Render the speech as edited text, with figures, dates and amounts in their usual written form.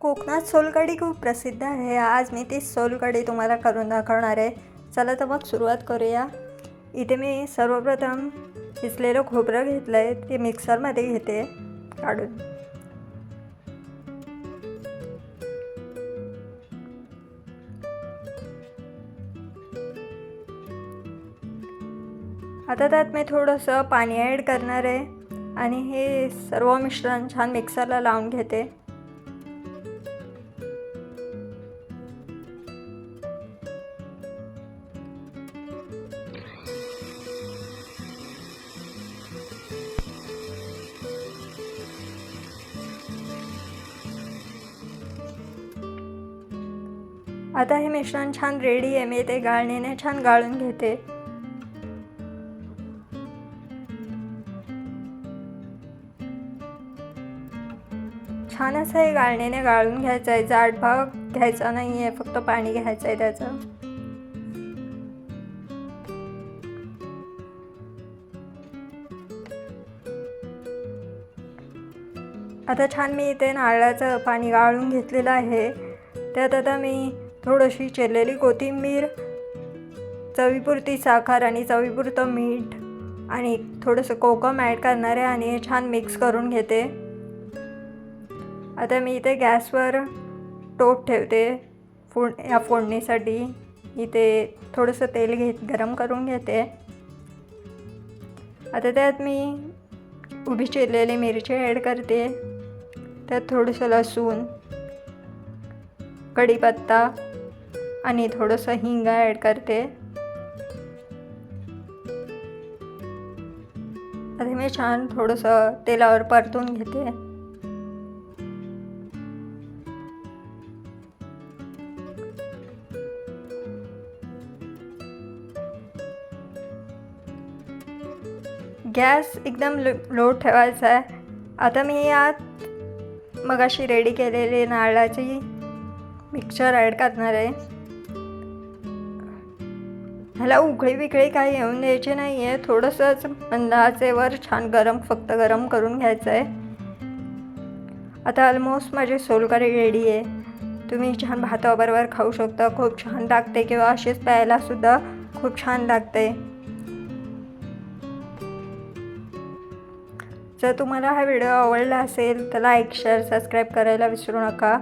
कोकणात सोलकढी खूप प्रसिद्ध आहे. आज मी ती सोलकढी तुम्हाला करून दाखवणार आहे. चला तर मग सुरुवात करूया. इथे मी सर्वप्रथम किसलेलं खोबरं घेतलं आहे, ते मिक्सरमध्ये घेते काढून. आता त्यात मी थोडंसं पाणी ॲड करणार आहे आणि हे सर्व मिश्रण छान मिक्सरला लावून घेते. आता हे मिश्रण छान रेडी आहे. मी ते गाळणीने छान गाळून घेते. छान असं हे गाळणीने गाळून घ्यायचं आहे. जाड भाग घ्यायचा नाही आहे, फक्त पाणी घ्यायचं आहे त्याचं. आता छान मी इथे नारळाचं पाणी गाळून घेतलेलं आहे. त्यात आता मी थोडीशी चिरलेली कोथिंबीर, चवीपुरती साखर आणि चवीपुरतं मीठ आणि थोडंसं कोकम ॲड करणार आहे आणि हे छान मिक्स करून घेते. आता मी इथे गॅसवर टोप ठेवते या फोडणीसाठी. इथे थोडंसं तेल गरम करून घेते. आता त्यात मी उभी चिरलेली मिरची ॲड करते. त्यात थोडंसं लसूण, कढीपत्ता आणि थोडंसं हिंग ॲड करते. आता मी छान थोडंसं तेलावर परतून घेते. गॅस एकदम लो ठेवायचा आहे. आता मी यात मगाशी रेडी केलेली नारळाची मिक्सचर ॲड करणार आहे. ह्याला उकळी विकळी काही येऊन द्यायची नाही आहे. थोडंसंच मंद आचेवर छान फक्त गरम करून घ्यायचं आहे. आता ऑलमोस्ट माझी सोलकढी रेडी आहे. तुम्ही छान भाताबरोबर खाऊ शकता. खूप छान लागते किंवा अशीच प्यायलासुद्धा खूप छान लागते. जर तुम्हाला हा व्हिडिओ आवडला असेल तर लाईक, शेअर, सबस्क्राईब करायला विसरू नका.